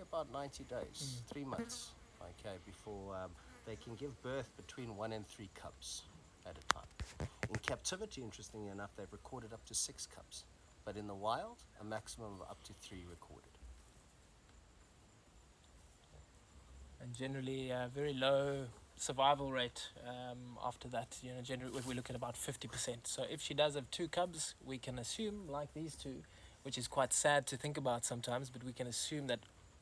about 90 days, 3 months, okay, before they can give birth between 1 and 3 cubs at a time. In captivity, interestingly enough, they've recorded up to 6 cubs, but in the wild, a maximum of up to 3 recorded. And generally very low survival rate after that. Generally we look at about 50%. So if she does have 2 cubs, we can assume, like these two, which is quite sad to think about sometimes, but we can assume that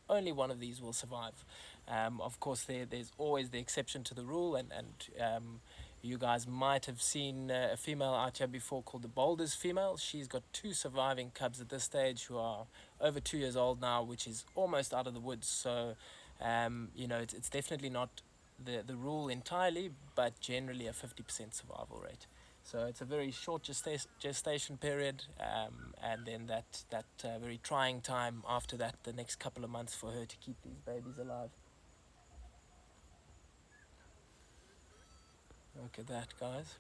only one of these will survive. Of course, there's always the exception to the rule, and you guys might have seen a female out here before called the Boulders female. She's got 2 surviving cubs at this stage who are over 2 years old now, which is almost out of the woods. So it's definitely not the rule entirely, but generally a 50% survival rate. So it's a very short gestation period, and then that very trying time after that, the next couple of months for her to keep these babies alive. Look at that, guys.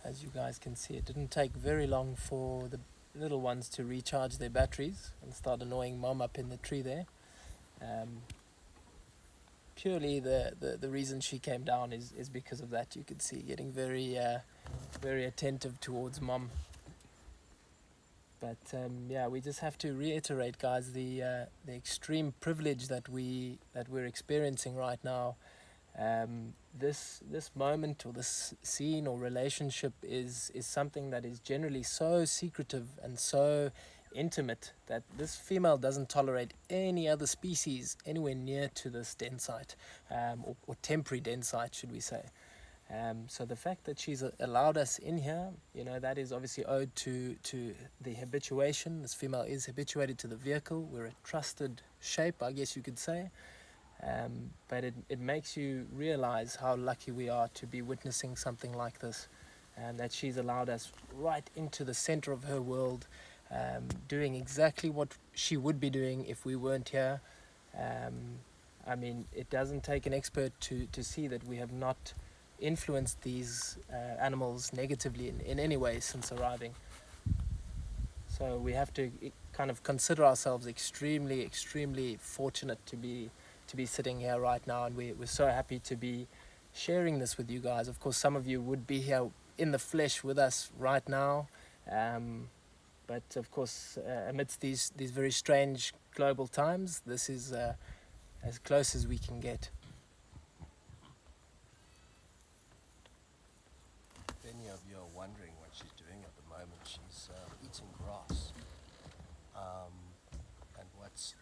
As you guys can see, it didn't take very long for the little ones to recharge their batteries and start annoying mom up in the tree there. Um, Purely the reason she came down is because of that. You could see getting very attentive towards mom. But yeah, we just have to reiterate, guys, the extreme privilege that we're experiencing right now. This moment or this scene or relationship is something that is generally so secretive and so intimate that this female doesn't tolerate any other species anywhere near to this den site, or temporary den site, should we say. So the fact that she's allowed us in here, that is obviously owed to the habituation. This female is habituated to the vehicle. We're a trusted shape, I guess you could say. But it makes you realize how lucky we are to be witnessing something like this, and that she's allowed us right into the center of her world, doing exactly what she would be doing if we weren't here. I mean, it doesn't take an expert to see that we have not influenced these animals negatively in any way since arriving. So we have to kind of consider ourselves extremely, extremely fortunate to be sitting here right now, and we're so happy to be sharing this with you guys. Of course, some of you would be here in the flesh with us right now, but of course, amidst these very strange global times, this is as close as we can get. If any of you are wondering what she's doing at the moment, she's eating grass. And what's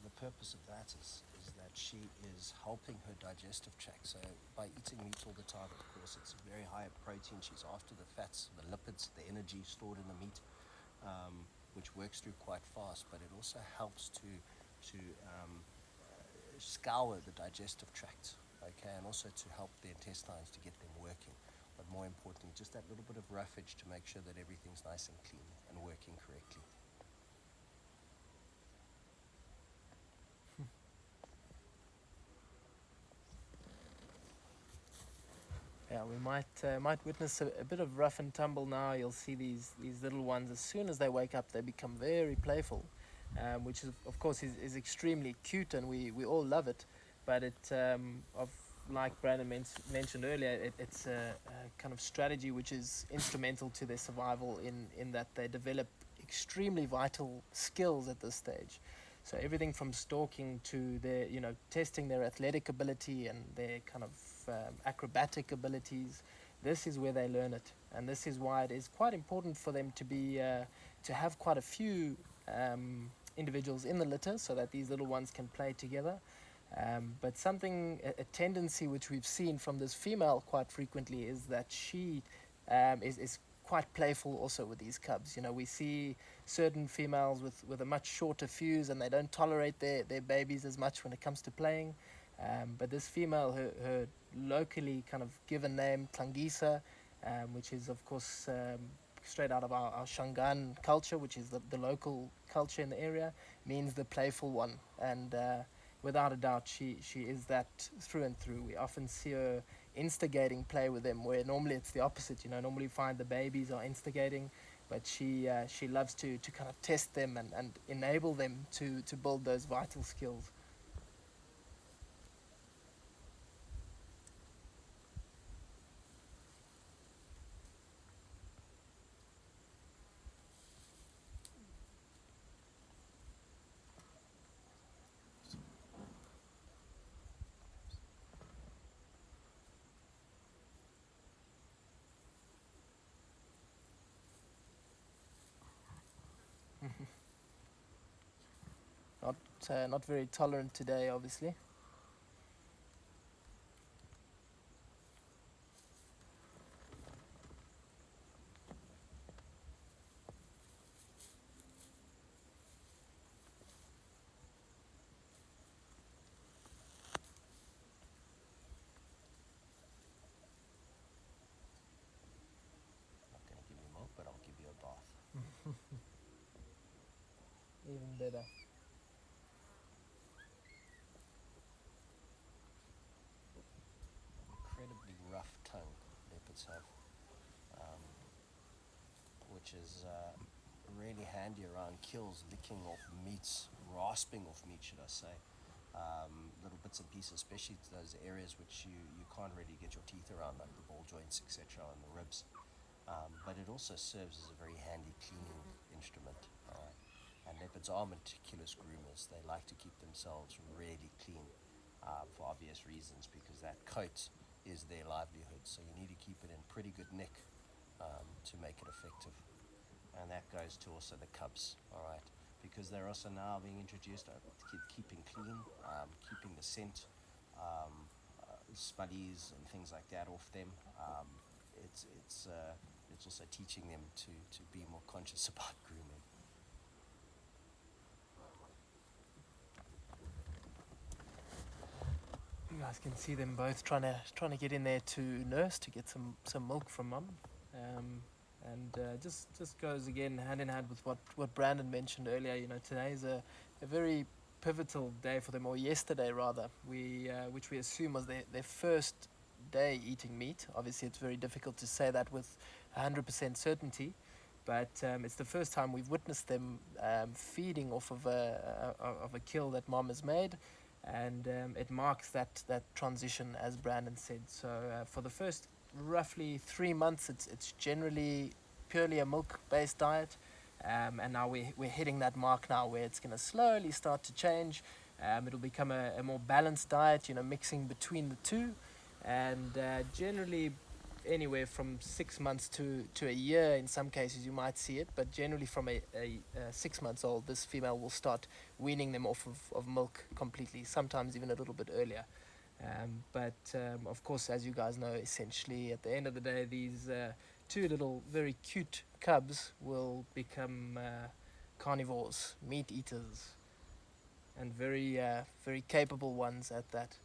the purpose of that is that she is helping her digestive tract. So by eating meat all the time, of course, it's very high in protein. She's after the fats, the lipids, the energy stored in the meat, which works through quite fast. But it also helps to scour the digestive tract, okay, and also to help the intestines to get them working. But more importantly, just that little bit of roughage to make sure that everything's nice and clean and working correctly. we might witness a bit of rough and tumble now. You'll see these little ones, as soon as they wake up, they become very playful, which is, of course, is extremely cute, and we all love it. But like Brandon mentioned earlier, it's a kind of strategy which is instrumental to their survival in that they develop extremely vital skills at this stage. So everything from stalking to their, testing their athletic ability and their kind of acrobatic abilities. This is where they learn it, and this is why it is quite important for them to have quite a few individuals in the litter, so that these little ones can play together. But a tendency which we've seen from this female quite frequently is that she is quite playful also with these cubs. We see certain females with a much shorter fuse, and they don't tolerate their babies as much when it comes to playing. But this female, her locally kind of given name, Tlangisa, which is, of course, straight out of our Shangaan culture, which is the local culture in the area, means the playful one. And without a doubt, she is that through and through. We often see her instigating play with them, where normally it's the opposite. Normally you find the babies are instigating, but she loves to kind of test them and enable them to build those vital skills. Not very tolerant today, obviously. Not going to give you milk, but I'll give you a bath. Even better. Incredibly rough tongue leopards have, um, which is really handy around kills, licking off meats, rasping off meat, should I say. Little bits and pieces, especially to those areas which you can't really get your teeth around, like the ball joints, etc., and the ribs. But it also serves as a very handy cleaning instrument. And leopards are meticulous groomers. They like to keep themselves really clean, for obvious reasons, because that coat is their livelihood. So you need to keep it in pretty good nick to make it effective. And that goes to also the cubs, all right, because they're also now being introduced to keeping clean, keeping the scent, spuddies and things like that off them. It's also teaching them to be more conscious about grooming. You guys can see them both trying to get in there to nurse, to get some milk from mum. And just goes again hand in hand with what Brandon mentioned earlier. Today is a very pivotal day for them, or yesterday rather, which we assume was their first day eating meat. Obviously, it's very difficult to say that with 100% certainty, but it's the first time we've witnessed them feeding off of a kill that mom has made, and it marks that transition, as Brandon said. So for the first roughly 3 months, it's generally purely a milk-based diet, and now we're hitting that mark now where it's going to slowly start to change. It'll become a more balanced diet, mixing between the two, and generally anywhere from 6 months to a year. In some cases you might see it, but generally from a 6 months old, this female will start weaning them off of milk completely, sometimes even a little bit earlier. But of course, as you guys know, essentially at the end of the day, these two little very cute cubs will become carnivores, meat eaters, and very capable ones at that.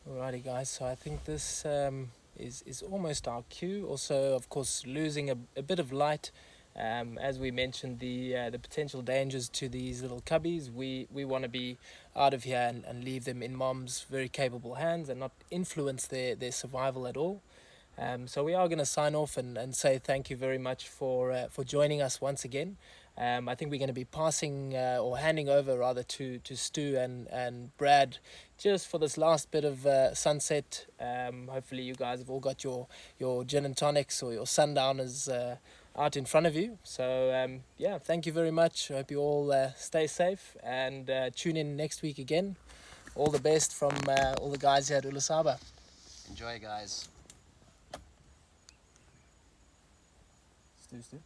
Alrighty, guys. So I think this is almost our cue. Also, of course, losing a bit of light. As we mentioned, the potential dangers to these little cubbies. We want to be out of here and leave them in mom's very capable hands and not influence their survival at all. So we are going to sign off and say thank you very much for joining us once again. I think we're going to be passing or handing over rather to Stu and Brad just for this last bit of sunset. Hopefully you guys have all got your gin and tonics or your sundowners out in front of you. So yeah, thank you very much. I hope you all stay safe and tune in next week again. All the best from all the guys here at Ulusaba. Enjoy, guys. Stu.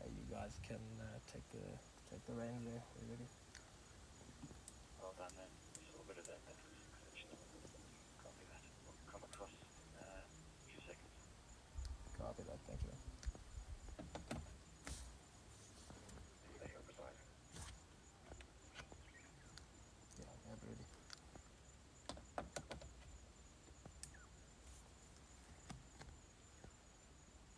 You guys can take the reins there. We're ready. Well done, man.